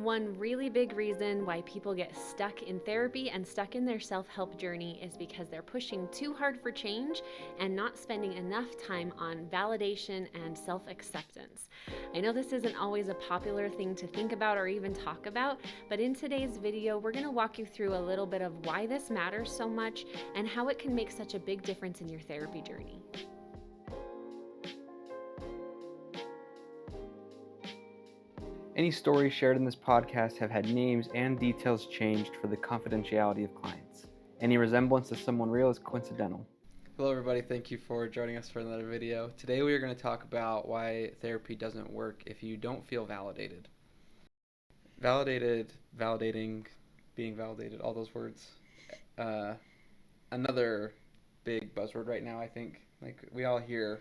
One really big reason why people get stuck in therapy and stuck in their self-help journey is because they're pushing too hard for change and not spending enough time on validation and self-acceptance. I know this isn't always a popular thing to think about or even talk about, but in today's video, we're going to walk you through a little bit of why this matters so much and how it can make such a big difference in your therapy journey. Any stories shared in this podcast have had names and details changed for the confidentiality of clients. Any resemblance to someone real is coincidental. Hello everybody, thank you for joining us for another video. Today we are going to talk about why therapy doesn't work if you don't feel validated. Validating, being validated, all those words. Another big buzzword right now, I think. Like, we all hear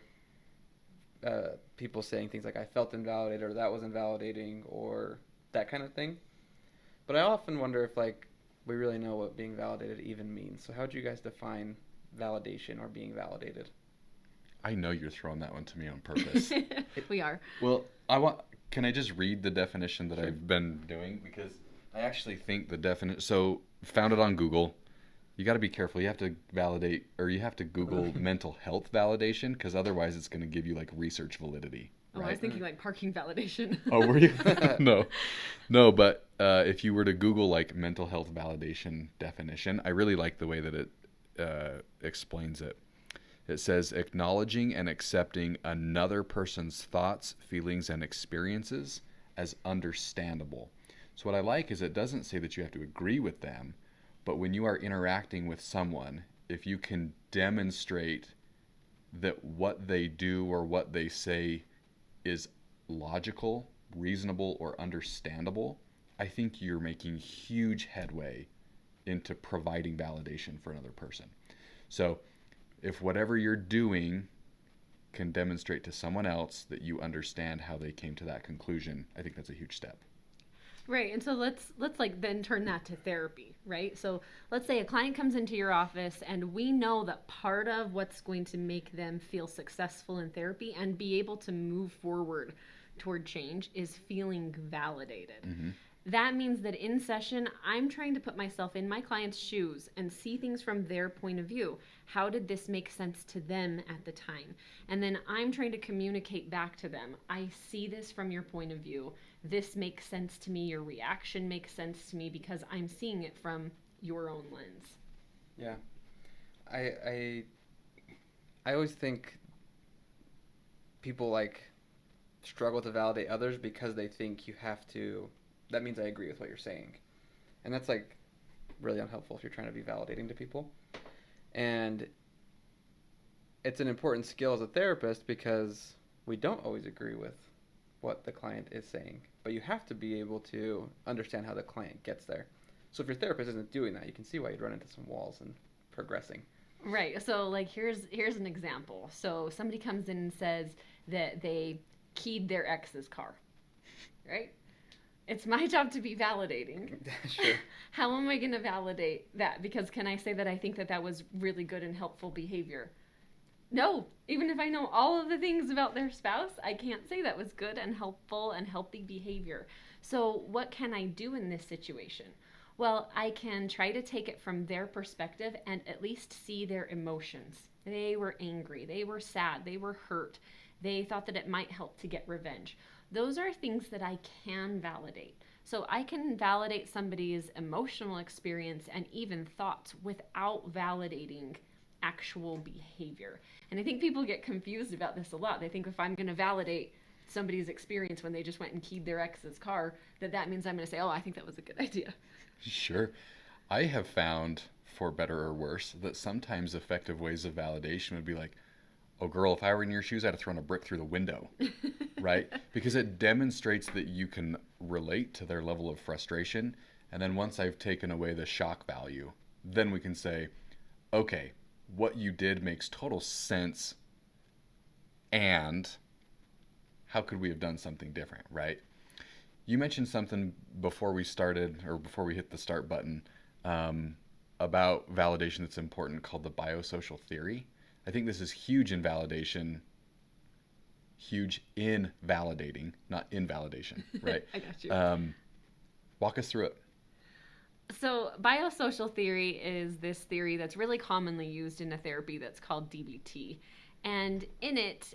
people saying things like, I felt invalidated, or that was invalidating, or that kind of thing. But I often wonder if, we really know what being validated even means. So how would you guys define validation or being validated? I know you're throwing that one to me on purpose. We are. Well, can I just read the definition that I've been doing? Because I actually think the definition, so found it on Google. You got to be careful. You have to validate, or you have to Google mental health validation, because otherwise it's going to give you research validity. Right? I was thinking parking validation. Oh, were you? No, but if you were to Google mental health validation definition, I really like the way that it explains it. It says acknowledging and accepting another person's thoughts, feelings, and experiences as understandable. So what I like is it doesn't say that you have to agree with them, but when you are interacting with someone, if you can demonstrate that what they do or what they say is logical, reasonable, or understandable, I think you're making huge headway into providing validation for another person. So if whatever you're doing can demonstrate to someone else that you understand how they came to that conclusion, I think that's a huge step. Right. And so let's then turn that to therapy, right? So let's say a client comes into your office and we know that part of what's going to make them feel successful in therapy and be able to move forward toward change is feeling validated. Mm-hmm. That means that in session, I'm trying to put myself in my client's shoes and see things from their point of view. How did this make sense to them at the time? And then I'm trying to communicate back to them. I see this from your point of view. This makes sense to me. Your reaction makes sense to me because I'm seeing it from your own lens. Yeah. I always think people struggle to validate others because they think you have to. That means I agree with what you're saying. And that's really unhelpful if you're trying to be validating to people. And it's an important skill as a therapist because we don't always agree with what the client is saying. But you have to be able to understand how the client gets there. So if your therapist isn't doing that, you can see why you'd run into some walls and progressing. Right. So here's an example. So somebody comes in and says that they keyed their ex's car, right? It's my job to be validating. Sure. How am I going to validate that? Because can I say that I think that that was really good and helpful behavior? No. Even if I know all of the things about their spouse, I can't say that was good and helpful and healthy behavior. So what can I do in this situation? Well, I can try to take it from their perspective and at least see their emotions. They were angry. They were sad. They were hurt. They thought that it might help to get revenge. Those are things that I can validate. So I can validate somebody's emotional experience and even thoughts without validating actual behavior. And I think people get confused about this a lot. They think if I'm going to validate somebody's experience when they just went and keyed their ex's car, that means I'm going to say, oh, I think that was a good idea. Sure. I have found, for better or worse, that sometimes effective ways of validation would be oh, girl, if I were in your shoes, I'd have thrown a brick through the window, right? Because it demonstrates that you can relate to their level of frustration. And then once I've taken away the shock value, then we can say, okay, what you did makes total sense. And how could we have done something different, right? You mentioned something before we started, or before we hit the start button, about validation that's important, called the biosocial theory. I think this is huge in validation, huge in validating, not invalidation, right? I got you. Walk us through it. So, biosocial theory is this theory that's really commonly used in a therapy that's called DBT. And in it,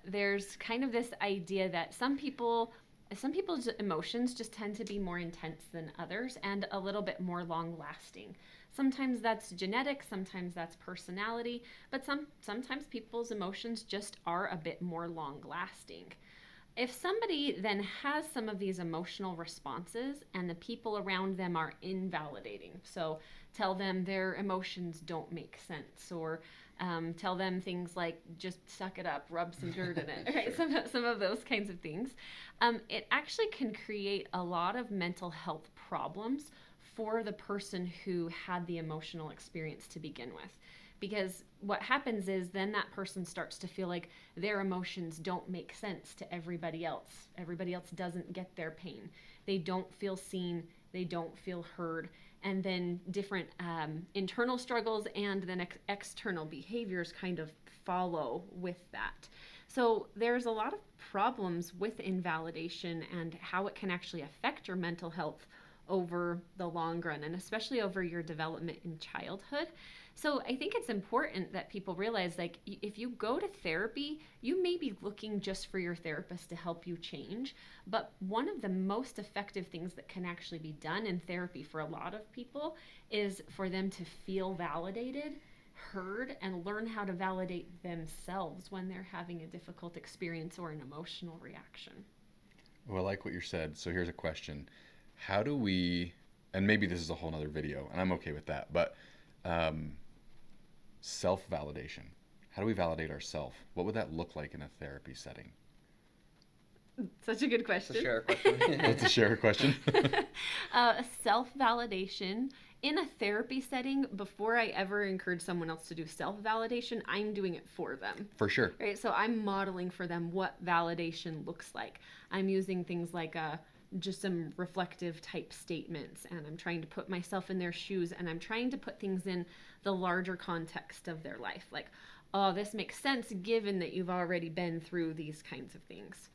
there's kind of this idea that some people's emotions just tend to be more intense than others and a little bit more long lasting. Sometimes that's genetic, sometimes that's personality, but sometimes people's emotions just are a bit more long lasting. If somebody then has some of these emotional responses and the people around them are invalidating, so tell them their emotions don't make sense, or tell them things like just suck it up, rub some dirt in it, right? Some of those kinds of things. It actually can create a lot of mental health problems for the person who had the emotional experience to begin with. Because what happens is then that person starts to feel like their emotions don't make sense to everybody else. Everybody else doesn't get their pain. They don't feel seen. They don't feel heard. And then different internal struggles and then external behaviors kind of follow with that. So there's a lot of problems with invalidation and how it can actually affect your mental health over the long run, and especially over your development in childhood. So I think it's important that people realize, like, if you go to therapy, you may be looking just for your therapist to help you change, but one of the most effective things that can actually be done in therapy for a lot of people is for them to feel validated, heard, and learn how to validate themselves when they're having a difficult experience or an emotional reaction. Well, I like what you said. So here's a question. How do we, and maybe this is a whole nother video, and I'm okay with that, but self-validation. How do we validate ourselves? What would that look like in a therapy setting? Such a good question. It's a share question. That's a share question. Self-validation in a therapy setting, before I ever encourage someone else to do self-validation, I'm doing it for them. For sure. Right? So I'm modeling for them what validation looks like. I'm using things like just some reflective type statements, and I'm trying to put myself in their shoes, and I'm trying to put things in the larger context of their life. Like, oh, this makes sense given that you've already been through these kinds of things.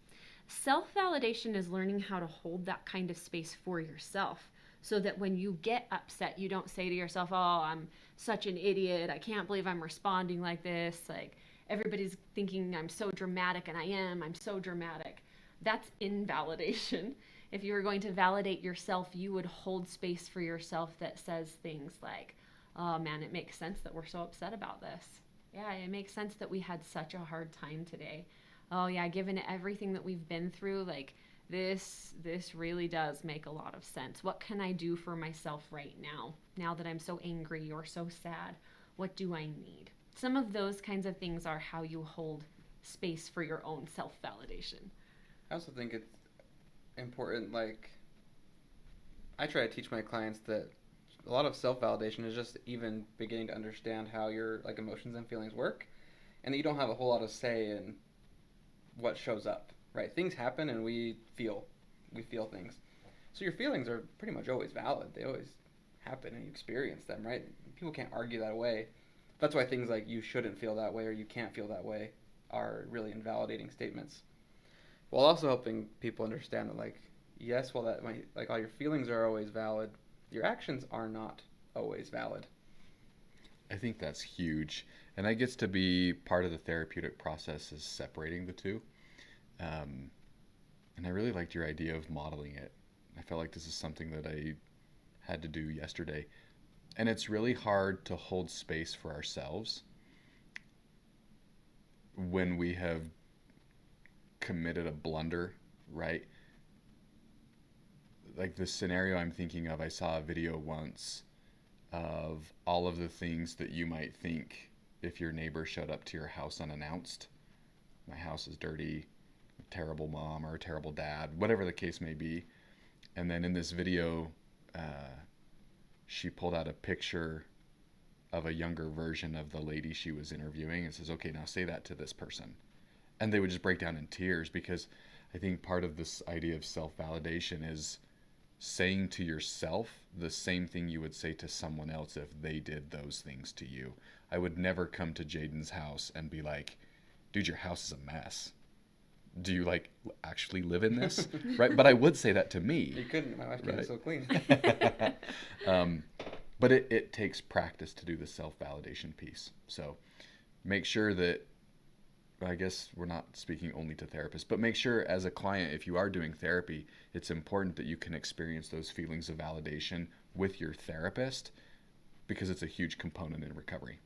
Self-validation is learning how to hold that kind of space for yourself so that when you get upset, you don't say to yourself, oh, I'm such an idiot. I can't believe I'm responding like this. Like, everybody's thinking I'm so dramatic, and I'm so dramatic. That's invalidation. If you were going to validate yourself, you would hold space for yourself that says things like, oh man, it makes sense that we're so upset about this. Yeah, it makes sense that we had such a hard time today. Oh yeah, given everything that we've been through, like this really does make a lot of sense. What can I do for myself right now that I'm so angry or so sad? What do I need? Some of those kinds of things are how you hold space for your own self-validation. I also think it's important, like, I try to teach my clients that a lot of self-validation is just even beginning to understand how your like emotions and feelings work, and that you don't have a whole lot of say in what shows up, right? Things happen and we feel things. So your feelings are pretty much always valid. They always happen and you experience them, right? People can't argue that away. That's why things like you shouldn't feel that way or you can't feel that way are really invalidating statements. While also helping people understand that, like, yes, while that might, like, all your feelings are always valid, your actions are not always valid. I think that's huge. And that gets to be part of the therapeutic process, is separating the two. And I really liked your idea of modeling it. I felt like this is something that I had to do yesterday. And it's really hard to hold space for ourselves when we have committed a blunder, right? Like the scenario I'm thinking of, I saw a video once of all of the things that you might think if your neighbor showed up to your house unannounced. My house is dirty, a terrible mom or a terrible dad, whatever the case may be. And then in this video, she pulled out a picture of a younger version of the lady she was interviewing and says, okay, now say that to this person. And they would just break down in tears, because I think part of this idea of self-validation is saying to yourself the same thing you would say to someone else if they did those things to you. I would never come to Jaden's house and be like, dude, your house is a mess. do you like actually live in this? Right? But I would say that to me. You couldn't. My wife keeps it so clean. But it takes practice to do the self-validation piece. So make sure that, I guess we're not speaking only to therapists, but make sure as a client, if you are doing therapy, it's important that you can experience those feelings of validation with your therapist, because it's a huge component in recovery.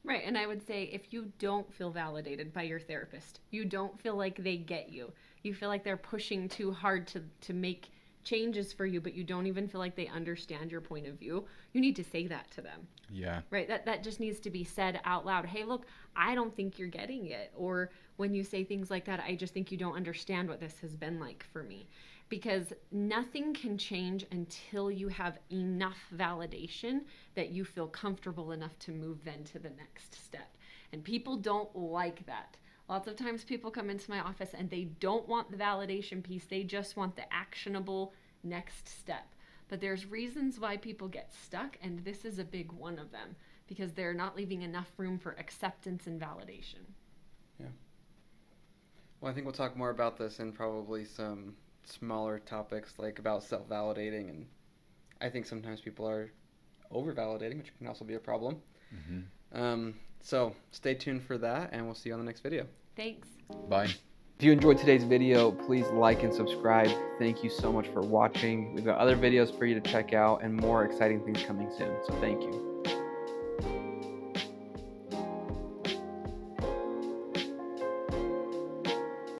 Right, and I would say if you don't feel validated by your therapist, you don't feel like they get you, you feel like they're pushing too hard to make changes for you, but you don't even feel like they understand your point of view, you need to say that to them. Yeah. Right, that just needs to be said out loud. Hey, look, I don't think you're getting it. Or when you say things like that, I just think you don't understand what this has been like for me. Because nothing can change until you have enough validation that you feel comfortable enough to move then to the next step. And people don't like that. Lots of times people come into my office and they don't want the validation piece. They just want the actionable next step. But there's reasons why people get stuck, and this is a big one of them, because they're not leaving enough room for acceptance and validation. Yeah. Well, I think we'll talk more about this in probably some smaller topics, like about self-validating, and I think sometimes people are over-validating, which can also be a problem. Mm-hmm. So stay tuned for that, and we'll see you on the next video. Thanks. Bye. If you enjoyed today's video, please like and subscribe. Thank you so much for watching. We've got other videos for you to check out and more exciting things coming soon. So thank you.